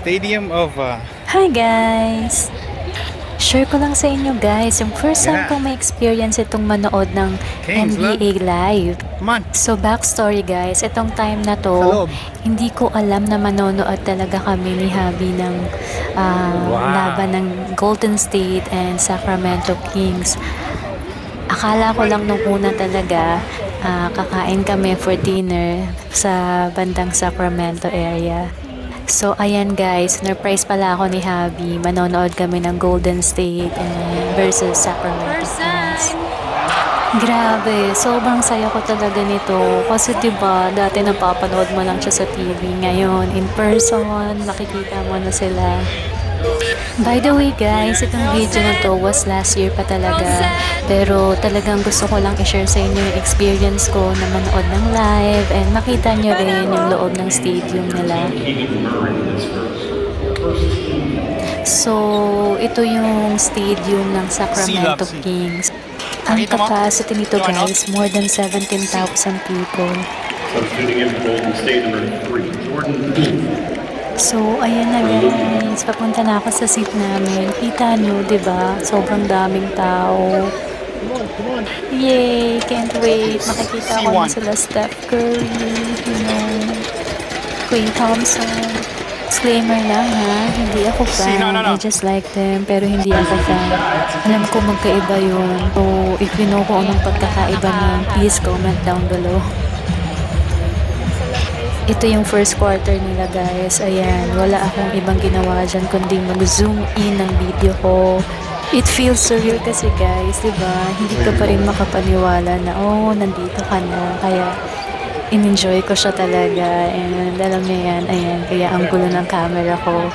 stadium of Hi guys! Share ko lang sa inyo guys, yung first time kong may experience itong manood ng Kings, NBA live. come on. So backstory guys, itong time na Sa to, loob. hindi ko alam na manonood talaga kami ni Javi ng laban ng Golden State and Sacramento Kings. Akala ko lang nung una talaga, kakain kami for dinner sa bandang Sacramento area. So, ayan guys, surprise pala ako ni Javi. Manonood kami ng Golden State versus Sacramento Kings. Grabe, sobrang saya ko talaga nito. Kasi diba, dati napapanood mo lang siya sa TV. Ngayon, in person, makikita mo na sila. By the way guys, itong video na to was last year pa talaga. Pero talagang gusto ko lang i-share sa inyo yung experience ko na manood ng live and makita nyo rin yung loob ng stadium nila. So, ito yung stadium ng Sacramento Kings. Ang capacity nito guys, more than 17,000 people. So, ayan na guys. Papunta na ako sa seat namin. Kita nyo, diba? Sobrang daming tao. Yay! Can't wait. Makikita ko na sila Steph Curry, Klay Thompson. Disclaimer lang ha, hindi ako fan. I just like them, pero hindi ako fan. Alam ko magkaiba yun. So, if you know kung anong pagkakaiba nun, please comment down below. Ito yung first quarter nila guys. Ayan, wala akong ibang ginawa dyan kundi mag-zoom in ng video ko. It feels surreal kasi guys, diba? Hindi ka pa rin makapaniwala na, oh, nandito ka na. Kaya, in-enjoy ko siya talaga. And alam niyo yan, ayan, kaya ang gulo ng camera ko.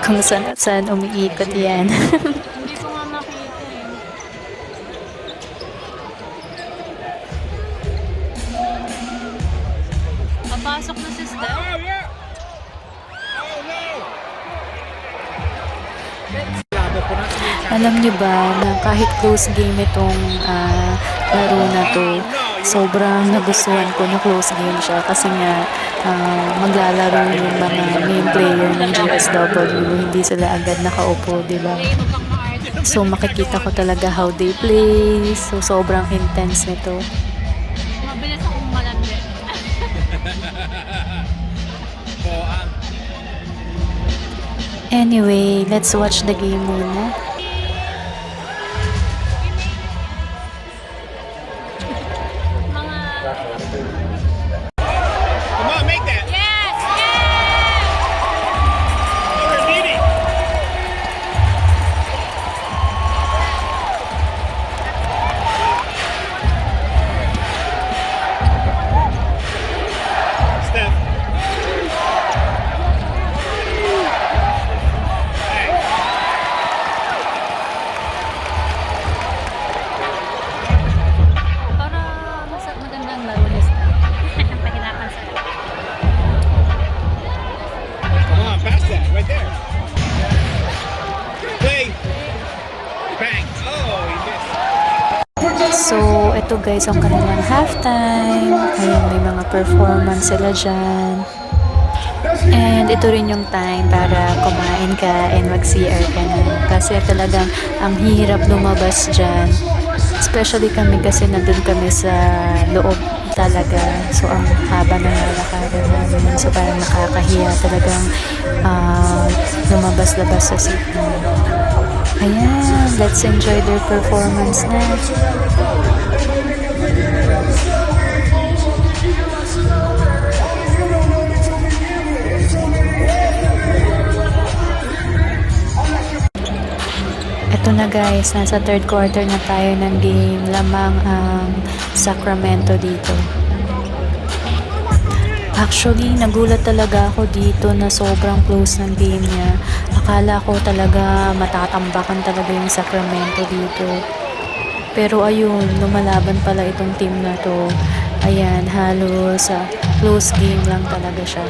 Kung saan umiikot yan. Hindi ko nga makita eh. Papasok na si Steph. Alam nyo ba na kahit close game itong laro na to, sobrang nagustuhan ko na close game siya kasi nga maglalaro yung mga main player ng GSW, hindi sila agad nakaupo, diba? So makikita ko talaga how they play, so sobrang intense nito. Mabilis akong malandi. Anyway, let's watch the game muna. Come on, make that. Yes! Yes! Steph. Para magandang laro ni Steph. Pahirapan sa Come on, pass that right there. Play. Bang. Oh, he missed. So, ito guys ang kanilang halftime. Ayan, may mga performance sila dyan. And ito rin yung time para kumain ka and mag-CR ka na. Kasi talagang ang hirap lumabas dyan. Especially kami kasi nandun kami sa loob talaga. So, ang haba ng lalakaran namin. So, parang nakakahiya talagang lumabas-labas sa seat mo. Ayan, let's enjoy their performance na. Ito na guys, nasa third quarter na tayo ng game. Lamang ang Sacramento dito. Actually, nagulat talaga ako dito na sobrang close ng game niya. Akala ko talaga matatambakan talaga yung Sacramento dito. Pero ayun, lumalaban pala itong team na to. Ayan, halos close game lang talaga siya.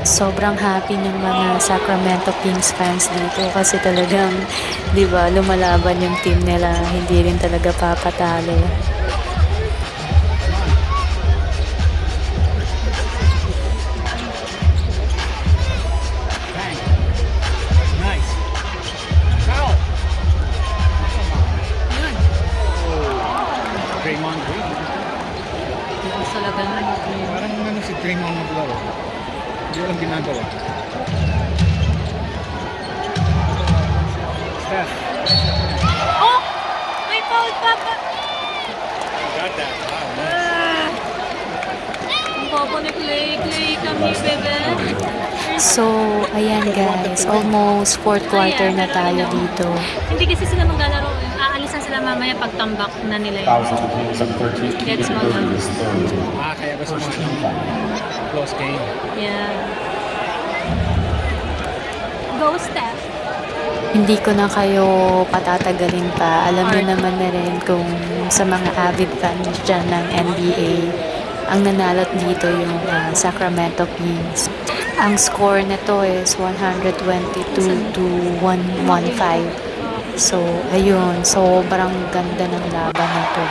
Sobrang happy ng mga Sacramento Kings fans dito kasi talagang, di ba, lumalaban yung team nila. Hindi rin talaga papatalo. walang ginagawa. Steph, Oh! May foul pa pa! got that. Wow, nice. Ang papa ni Clay. Clay kami, bebe. So, ayan guys, almost fourth quarter na tayo dito. Hindi kasi sila maglalaro. Aalisan sila mamaya pag tambak na nila yun. Gets mo lang. Kaya gusto mo close game. Yeah. Go, Steph. Hindi ko na kayo patatagalin pa. Alam niyo naman na rin kung sa mga avid fans dyan ng NBA, ang nanalo dito yung Sacramento Kings. Ang score nito is 122 to 115. So, ayun. Sobrang ganda ng laban nito.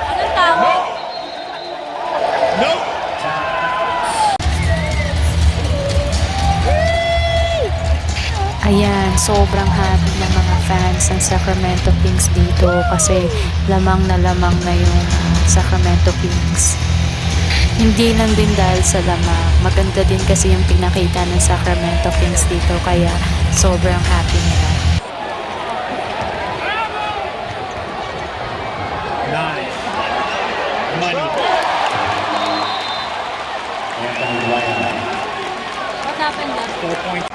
Anong tawag? Nope. Ayan, sobrang happy ng mga fans ng Sacramento Kings dito kasi lamang na yung Sacramento Kings. Hindi lang din dahil sa lamang, maganda din kasi yung pinakita ng Sacramento Kings dito kaya sobrang happy nila. Nice. Money. What happened last? 4 points.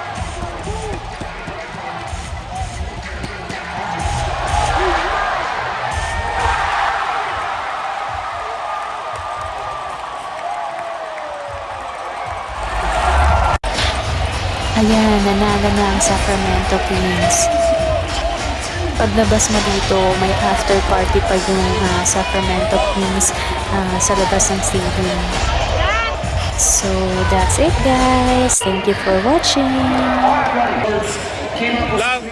Ayan, nanalo na ang Sacramento Kings. Paglabas mo dito, may after party pa yung Sacramento Kings sa labas ng stadium. So, that's it guys. Thank you for watching. Love.